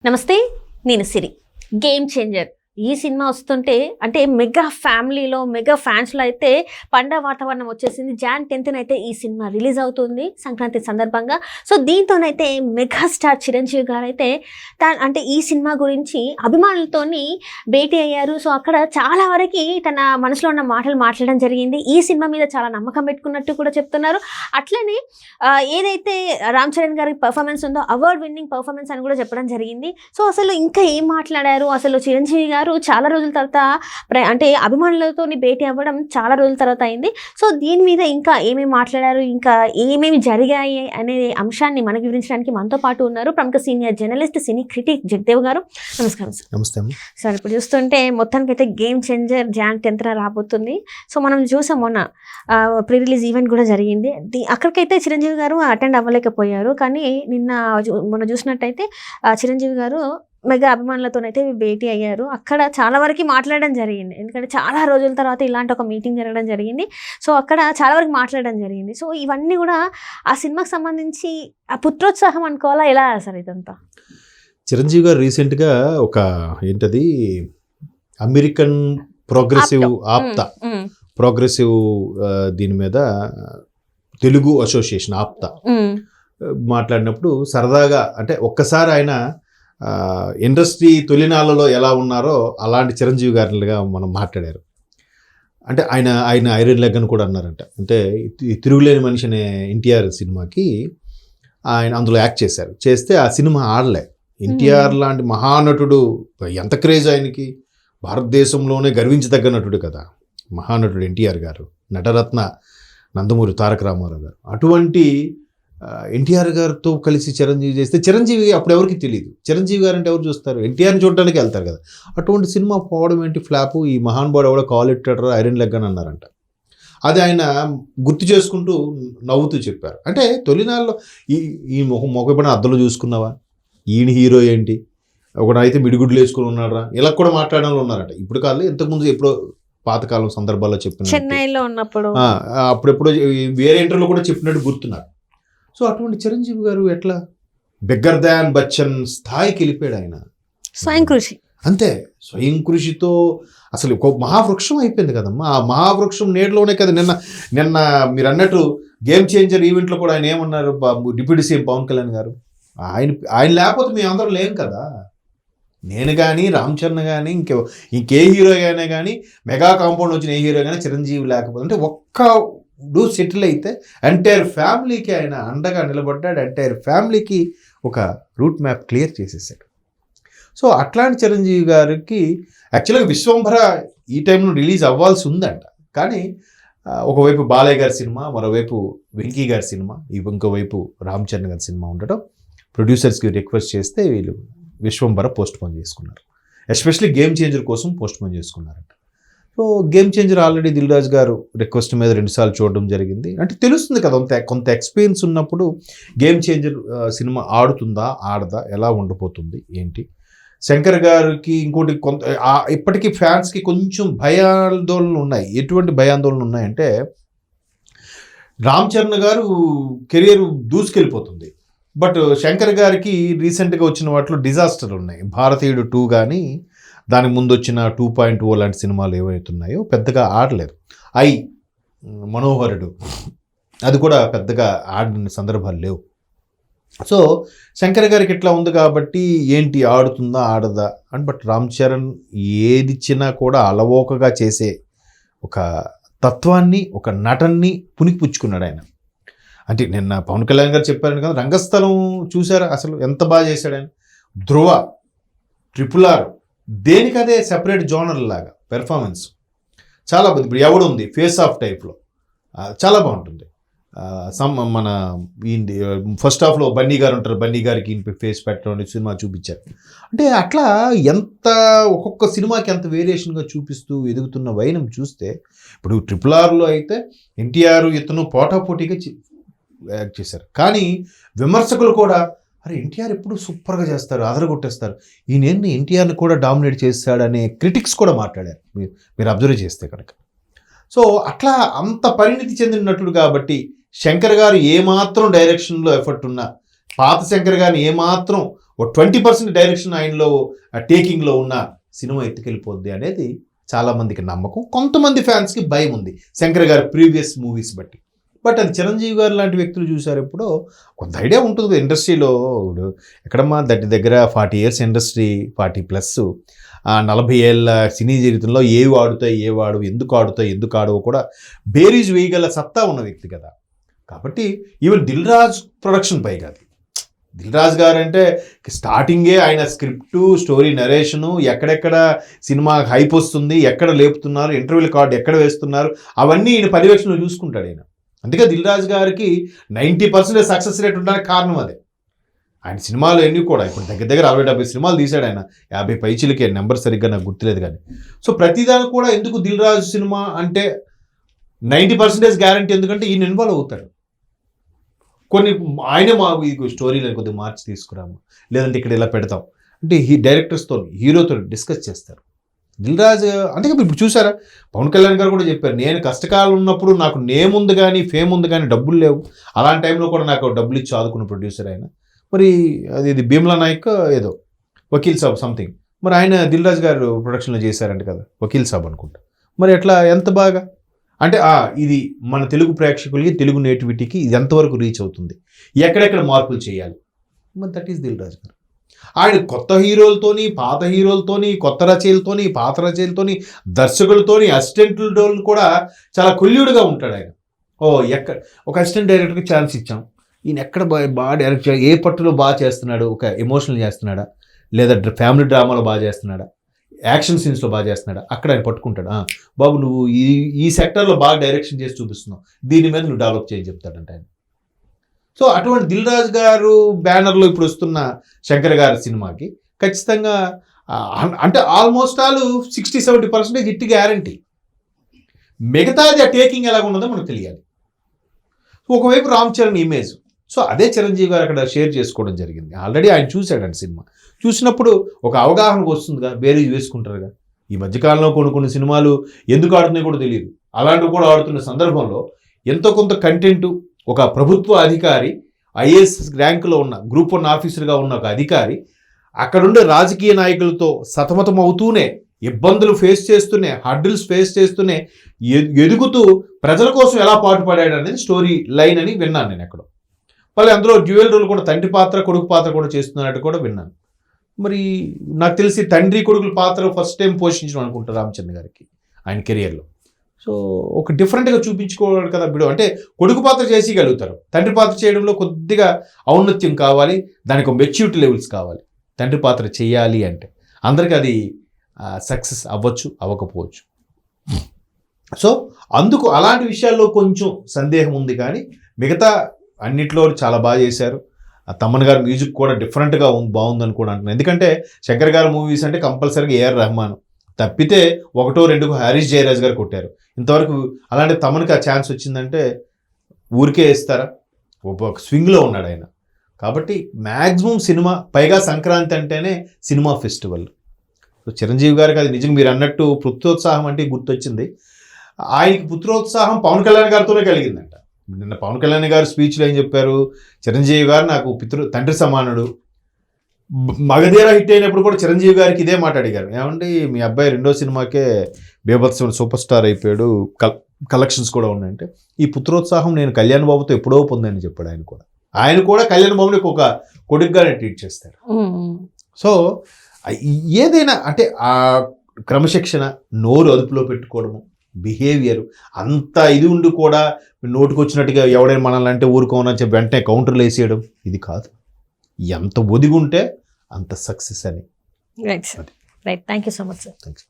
నమస్తే, నేను సిరి. Game changer ఈ సినిమా వస్తుంటే అంటే మెగా ఫ్యామిలీలో మెగా ఫ్యాన్స్లో అయితే పండగ వాతావరణం వచ్చేసింది. Jan 10th అయితే ఈ సినిమా రిలీజ్ అవుతుంది సంక్రాంతి సందర్భంగా. సో దీంతోనైతే మెగా స్టార్ చిరంజీవి గారు అయితే అంటే ఈ సినిమా గురించి అభిమానులతోని భేటీ అయ్యారు. సో అక్కడ చాలా వరకు తన మనసులో ఉన్న మాటలు మాట్లాడడం జరిగింది. ఈ సినిమా మీద చాలా నమ్మకం పెట్టుకున్నట్టు కూడా చెప్తున్నారు. అట్లనే ఏదైతే రామ్ చరణ్ గారి పర్ఫార్మెన్స్ ఉందో అవార్డ్ విన్నింగ్ పర్ఫార్మెన్స్ అని కూడా చెప్పడం జరిగింది. సో అసలు ఇంకా ఏం మాట్లాడారు, అసలు చిరంజీవి గారు చాలా రోజుల తర్వాత అంటే అభిమానులతో భేటీ అవ్వడం చాలా రోజుల తర్వాత అయింది. సో దీని మీద ఇంకా ఏమేమి మాట్లాడారు, ఇంకా ఏమేమి జరిగాయి అనే అంశాన్ని మనకు వివరించడానికి మనతో పాటు ఉన్నారు ప్రముఖ సీనియర్ జర్నలిస్ట్, సినీ క్రిటిక్ జగదేవ్ గారు. నమస్కారం సార్. నమస్తే. సార్, ఇప్పుడు చూస్తుంటే మొత్తానికి అయితే గేమ్ చేంజర్ Jan 10th రాబోతుంది. సో మనం చూసాం మొన్న ప్రీ రిలీజ్ ఈవెంట్ కూడా జరిగింది. అక్కడికైతే చిరంజీవి గారు అటెండ్ అవ్వలేకపోయారు. కానీ మొన్న చూసినట్టయితే చిరంజీవి గారు మెగా అభిమానులతోనైతే భేటీ అయ్యారు. అక్కడ చాలా వరకు మాట్లాడడం జరిగింది. ఎందుకంటే చాలా రోజుల తర్వాత ఇలాంటి ఒక మీటింగ్ జరగడం జరిగింది. సో అక్కడ చాలా వరకు మాట్లాడడం జరిగింది. సో ఇవన్నీ కూడా ఆ సినిమాకి సంబంధించి ఆ పుత్రోత్సాహం అనుకోవాలా, ఎలా సార్ ఇదంతా? చిరంజీవి గారు రీసెంట్గా ఒక ఏంటది అమెరికన్ ప్రోగ్రెసివ్ ప్రోగ్రెసివ్ దీని మీద తెలుగు అసోసియేషన్ ఆప్తా మాట్లాడినప్పుడు సరదాగా అంటే ఒక్కసారి ఆయన ఇండస్ట్రీ తొలినాళ్ళలో ఎలా ఉన్నారో అలాంటి చిరంజీవి గారిగా మనం మాట్లాడారు. అంటే ఆయన ఐరన్ లెగ్ అని కూడా అన్నారంట. అంటే తిరుగులేని మనిషి అనే ఎన్టీఆర్ సినిమాకి ఆయన అందులో యాక్ట్ చేస్తే ఆ సినిమా ఆడలే. ఎన్టీఆర్ లాంటి మహానటుడు, ఎంత క్రేజ్ ఆయనకి, భారతదేశంలోనే గర్వించదగ్గ నటుడు కదా మహానటుడు ఎన్టీఆర్ గారు, నటరత్న నందమూరి తారక రామారావు గారు. అటువంటి ఎన్టీఆర్ గారితో కలిసి చిరంజీవి చేస్తే చిరంజీవి అప్పుడు ఎవరికి తెలియదు. చిరంజీవి గారు అంటే ఎవరు చూస్తారు? ఎన్టీఆర్ని చూడడానికి వెళ్తారు కదా. అటువంటి సినిమా పోవడం ఏంటి ఫ్లాపు, ఈ మహానుభావుడు ఎవడో కాల్ ఎట్టాడో ఐరన్ లెగ్ అని అన్నారంట. అది ఆయన గుర్తు చేసుకుంటూ నవ్వుతూ చెప్పారు. అంటే తొలినాళ్ళలో ఈ మొగపడిన అద్దలు చూసుకున్నావా, ఈయన హీరో ఏంటి, ఒకడైతే మిడిగుడ్లు వేసుకుని ఉన్నారా, ఇలా కూడా మాట్లాడడంలో ఉన్నారట. ఇప్పుడు కాదు, ఇంతకుముందు ఎప్పుడో పాతకాలం సందర్భాల్లో చెప్పిన, చెన్నైలో ఉన్నప్పుడు అప్పుడెప్పుడో వేరే ఇంటర్లో కూడా చెప్పినట్టు గుర్తున్నారు. సో అటువంటి చిరంజీవి గారు ఎట్లా బిగ్గర్ దాన్ బచ్చన్ స్థాయికి వెళ్ళిపోయాడు. ఆయన స్వయం కృషి, అంతే స్వయం కృషితో అసలు ఒక మహావృక్షం అయిపోయింది కదమ్మా. ఆ మహావృక్షం నేడులోనే కదా నిన్న మీరు అన్నట్టు గేమ్ చేంజర్ ఈవెంట్లో కూడా ఆయన ఏమన్నారు, డిప్యూటీ సీఎం పవన్ కళ్యాణ్ గారు, ఆయన లేకపోతే మేము అందరం లేం కదా. నేను కానీ రామ్ చరణ్ కానీ ఇంకే హీరో అయినా కానీ మెగా కాంపౌండ్ వచ్చిన ఏ హీరో కానీ చిరంజీవి లేకపోతే అంటే సెటిల్ అయితే ఎంటైర్ ఫ్యామిలీకి ఆయన అండగా నిలబడ్డాడు. ఎంటైర్ ఫ్యామిలీకి ఒక రూట్ మ్యాప్ క్లియర్ చేసేసాడు. సో అట్లాంటి చిరంజీవి గారికి యాక్చువల్గా విశ్వంభర ఈ టైంలో రిలీజ్ అవ్వాల్సి ఉందంట. కానీ ఒకవైపు బాలయ్య గారి సినిమా, మరోవైపు వెంకీ గారి సినిమా, ఇంకోవైపు రామ్ చరణ్ గారి సినిమా ఉండటం ప్రొడ్యూసర్స్కి రిక్వెస్ట్ చేస్తే వీళ్ళు విశ్వంభర పోస్ట్పోన్ చేసుకున్నారు. ఎస్పెషల్లీ గేమ్ చేంజర్ కోసం పోస్ట్పోన్ చేసుకున్నారంట. So game changer already Dil Raju garu request మీద 2 సార్లు చూడడం జరిగింది. అంటే తెలుస్తుంది కదా, కొంత ఎక్స్పీరియన్స్ ఉన్నప్పుడు గేమ్ చేంజర్ సినిమా ఆడుతుందా ఆడదా, ఎలా ఉండబోతుంది ఏంటి. శంకర్ గారికి ఇంకోటి కొంత ఇప్పటికీ ఫ్యాన్స్కి కొంచెం భయాందోళనలు ఉన్నాయి. ఎటువంటి భయాందోళనలు ఉన్నాయంటే, రామ్ చరణ్ గారు కెరియర్ దూసుకెళ్ళిపోతుంది. బట్ శంకర్ గారికి రీసెంట్గా వచ్చిన వాటిలో డిజాస్టర్ ఉన్నాయి. భారతీయుడు 2 కానీ దానికి ముందు వచ్చిన 2.0 లాంటి సినిమాలు ఏవైతున్నాయో పెద్దగా ఆడలేదు. మనోహరుడు అది కూడా పెద్దగా ఆడిన సందర్భాలు లేవు. సో శంకర్ గారికి ఇట్లా ఉంది కాబట్టి ఏంటి ఆడుతుందా ఆడదా అని. బట్ రామ్ చరణ్ ఏదిచ్చినా కూడా అలవోకగా చేసే ఒక తత్వాన్ని, ఒక నటన్ని పుణికిపుచ్చుకున్నాడు ఆయన. అంటే నిన్న పవన్ కళ్యాణ్ గారు చెప్పారని కదా, రంగస్థలం చూసారా అసలు ఎంత బాగా చేశాడు ఆయన. ధ్రువ, RRR దేనికదే సెపరేట్ జోనర్ లాగా పెర్ఫార్మెన్స్ చాలా బాగుంది. ఇప్పుడు ఎవడు ఉంది ఫేస్ ఆఫ్ టైప్లో చాలా బాగుంటుంది. మన ఫస్ట్ హాఫ్లో బన్నీ గారు ఉంటారు, బన్నీ గారికి ఫేస్ పెట్టడం సినిమా చూపించారు. అంటే అట్లా ఎంత ఒక్కొక్క సినిమాకి ఎంత వేరియేషన్గా చూపిస్తూ ఎదుగుతున్న వైనం చూస్తే, ఇప్పుడు RRRలో అయితే ఎన్టీఆర్ ఇతను పోటాపోటీగా యాక్ట్ చేశారు. కానీ విమర్శకులు కూడా అరే ఎన్టీఆర్ ఎప్పుడు సూపర్గా చేస్తారు, అదరగొట్టేస్తారు, ఈయన ఎన్టీఆర్ని కూడా డామినేట్ చేస్తాడనే క్రిటిక్స్ కూడా మాట్లాడారు మీరు అబ్జర్వ్ చేస్తే కనుక. సో అట్లా అంత పరిణితి చెందిన నటుడు కాబట్టి శంకర్ గారు ఏమాత్రం డైరెక్షన్లో ఎఫర్ట్ ఉన్నా, పాత శంకర్ గారిని ఏమాత్రం ఓ 20% డైరెక్షన్ ఆయనలో టేకింగ్లో ఉన్న సినిమా ఎత్తుకెళ్ళిపోద్ది అనేది చాలామందికి నమ్మకం. కొంతమంది ఫ్యాన్స్కి భయం ఉంది శంకర్ గారి ప్రీవియస్ మూవీస్ బట్టి. బట్ అది చిరంజీవి గారు లాంటి వ్యక్తులు చూసారు ఎప్పుడో కొంత ఐడియా ఉంటుంది ఇండస్ట్రీలో. ఎక్కడమ్మా దగ్గర 40 years ఇండస్ట్రీ, 40+, 40 ఏళ్ళ సినీ జీవితంలో ఏవి ఆడుతాయి, ఎందుకు ఆడవో కూడా బేరీజ్ వేయగల సత్తా ఉన్న వ్యక్తి కదా. కాబట్టి ఈవెన్ దిల్ రాజు ప్రొడక్షన్ పై కాదు, దిల్ రాజు గారు అంటే స్టార్టింగే ఆయన స్క్రిప్టు, స్టోరీ నరేషను, ఎక్కడెక్కడ సినిమా హైప్ వస్తుంది, ఎక్కడ లేపుతున్నారు, ఇంటర్వ్యూల కార్డు ఎక్కడ వేస్తున్నారు, అవన్నీ ఈయన పర్యవేక్షణలో చూసుకుంటాడు ఆయన. అందుకే దిల్ రాజు గారికి 90% సక్సెస్ రేట్ ఉండడానికి కారణం అదే. ఆయన సినిమాలు ఎన్ని కూడా ఇప్పుడు దగ్గర 60-70 సినిమాలు తీశాడు ఆయన, 50 పైచిలకే, నెంబర్ సరిగ్గా నాకు గుర్తులేదు కానీ. సో ప్రతిదానికి కూడా ఎందుకు దిల్ రాజు సినిమా అంటే 90% గ్యారంటీ, ఎందుకంటే ఈయన ఇన్వాల్వ్ అవుతాడు. కొన్ని ఆయనే స్టోరీలను కొద్దిగా మార్చి తీసుకురాము, లేదంటే ఇక్కడ ఇలా పెడతాం అంటే డైరెక్టర్స్తో, హీరోతో డిస్కస్ చేస్తారు. దిల్ రాజు అంటే ఇప్పుడు చూసారా, పవన్ కళ్యాణ్ గారు కూడా చెప్పారు, నేను కష్టకాలం ఉన్నప్పుడు నాకు నేమ్ ఉంది కానీ ఫేమ్ ఉంది కానీ డబ్బులు లేవు, అలాంటి టైంలో కూడా నాకు డబ్బులు ఇచ్చి ఆదుకున్న ప్రొడ్యూసర్ ఆయన. మరి అది భీమ్లా నాయక్ ఏదో వకీల్ సాబ్ సంథింగ్, మరి ఆయన దిల్ రాజు గారు ప్రొడక్షన్లో చేశారంట కదా, వకీల్ సాబ్ అనుకుంటా. మరి ఎట్లా, ఎంత బాగా అంటే ఇది మన తెలుగు ప్రేక్షకులకి, తెలుగు నేటివిటీకి ఇది ఎంతవరకు రీచ్ అవుతుంది, ఎక్కడెక్కడ మార్పులు చేయాలి, మరి దట్ ఈస్ దిల్ రాజు గారు. ఆయన కొత్త హీరోలతోని, పాత హీరోలతోని, కొత్త రచయిలతోని, పాత రచయిలతోని, దర్శకులతోని, అసిస్టెంట్లతో కూడా చాలా కొల్యూడుగా ఉంటాడు ఆయన. ఒక అసిస్టెంట్ డైరెక్టర్కి ఛాన్స్ ఇచ్చాం, ఈయన ఎక్కడ బాగా డైరెక్ట్ చేయాలి, ఏ పట్టులో బాగా చేస్తున్నాడు, ఒక ఎమోషనల్ చేస్తున్నాడా, లేదా ఫ్యామిలీ డ్రామాలో బాగా చేస్తున్నాడా, యాక్షన్ సీన్స్లో బాగా చేస్తున్నాడా, అక్కడ ఆయన పట్టుకుంటాడు. బాబు నువ్వు ఈ సెక్టర్లో బాగా డైరెక్షన్ చేసి చూపిస్తున్నావు, దీని మీద నువ్వు డెవలప్ చేయని చెప్తాడంట ఆయన. సో అటువంటి దిల్ రాజు గారు బ్యానర్లో ఇప్పుడు వస్తున్న శంకర్ గారి సినిమాకి ఖచ్చితంగా అంటే ఆల్మోస్ట్ ఆల్ 60-70% హిట్ గ్యారంటీ. మిగతాది ఆ టేకింగ్ ఎలాగ ఉన్నదో మనకు తెలియాలి. ఒకవైపు రామ్ చరణ్ ఇమేజ్, సో అదే చిరంజీవి గారు అక్కడ షేర్ చేసుకోవడం జరిగింది. ఆల్రెడీ ఆయన చూశాడండి సినిమా, చూసినప్పుడు ఒక అవగాహనకు వస్తుందిగా, బేరీజ్ వేసుకుంటారుగా. ఈ మధ్యకాలంలో కొన్ని సినిమాలు ఎందుకు ఆడుతున్నాయో కూడా తెలియదు, అలాంటివి కూడా ఆడుతున్న సందర్భంలో ఎంతో కొంత కంటెంటు, ఒక ప్రభుత్వ అధికారి, ఐఏఎస్ ర్యాంకులో ఉన్న గ్రూప్ 1 ఆఫీసర్గా ఉన్న ఒక అధికారి అక్కడుండే రాజకీయ నాయకులతో సతమతం అవుతూనే, ఇబ్బందులు ఫేస్ చేస్తూనే, హర్డిల్స్ ఫేస్ చేస్తూనే ఎదుగుతూ ప్రజల కోసం ఎలా పాటుపడాడు అనేది స్టోరీ లైన్ అని విన్నాను నేను ఎక్కడో. మళ్ళీ అందులో డ్యూయల్ రోల్ కూడా, తండ్రి పాత్ర కొడుకు పాత్ర కూడా చేస్తున్నట్టు కూడా విన్నాను. మరి నాకు తెలిసి తండ్రి కొడుకుల పాత్ర ఫస్ట్ టైం పోషించడం అనుకుంటా రామచంద్ర గారికి ఆయన కెరియర్లో. సో ఒక డిఫరెంట్గా చూపించుకోవాలి కదా బిడు, అంటే కొడుకు పాత్ర చేయగలుగుతారు, తండ్రి పాత్ర చేయడంలో కొద్దిగా ఔన్నత్యం కావాలి, దానికి ఒక మెచ్యూరిటీ లెవెల్స్ కావాలి. తండ్రి పాత్ర చేయాలి అంటే అందరికీ అది సక్సెస్ అవ్వచ్చు, అవ్వకపోవచ్చు. సో అందుకు అలాంటి విషయాల్లో కొంచెం సందేహం ఉంది, కానీ మిగతా అన్నిట్లో చాలా బాగా చేశారు. తమన్ గారి మ్యూజిక్ కూడా డిఫరెంట్గా బాగుందని కూడా అంటున్నాను. ఎందుకంటే శంకర్ గారి మూవీస్ అంటే కంపల్సరీగా ఏఆర్ రెహమాన్ తప్పితే 1-2 హారిస్ జయరాజ్ గారు కొట్టారు. ఇంతవరకు అలాంటి తమన్కి ఆ ఛాన్స్ వచ్చిందంటే ఊరికే వేస్తారా, ఒక స్వింగ్లో ఉన్నాడు ఆయన. కాబట్టి మ్యాక్సిమం సినిమా, పైగా సంక్రాంతి అంటేనే సినిమా ఫెస్టివల్. సో చిరంజీవి గారికి అది నిజంగా మీరు అన్నట్టు పుత్రోత్సాహం అంటే గుర్తొచ్చింది. ఆయనకి పుత్రోత్సాహం పవన్ కళ్యాణ్ గారితోనే కలిగిందంట. నిన్న పవన్ కళ్యాణ్ గారు స్పీచ్లో ఏం చెప్పారు, చిరంజీవి గారు నాకు తండ్రి సమానుడు. మగధీర హిట్ అయినప్పుడు కూడా చిరంజీవి గారికి ఇదే మాట అడిగారు, ఏమండి మీ అబ్బాయి 2వ సినిమాకే బీభత్సమైన సూపర్ స్టార్ అయిపోయాడు, కలెక్షన్స్ కూడా ఉన్నాయంటే, ఈ పుత్రోత్సాహం నేను కళ్యాణ్ బాబుతో ఎప్పుడో పొందని చెప్పాడు. ఆయన కూడా కళ్యాణ్ బాబుని ఒక కొడుకుగానే ట్రీట్ చేస్తారు. సో ఏదైనా అంటే ఆ క్రమశిక్షణ, నోరు అదుపులో పెట్టుకోవడము, బిహేవియర్ అంత ఇది ఉండి కూడా నోటుకు వచ్చినట్టుగా ఎవడైనా మనల్ని అంటే ఊరుకోనని చెప్పి వెంటనే కౌంటర్లు వేసేయడం ఇది కాదు. ఎంత ఒదిగుంటే అంత సక్సెస్ అని. Right thank you so much sir. Thanks.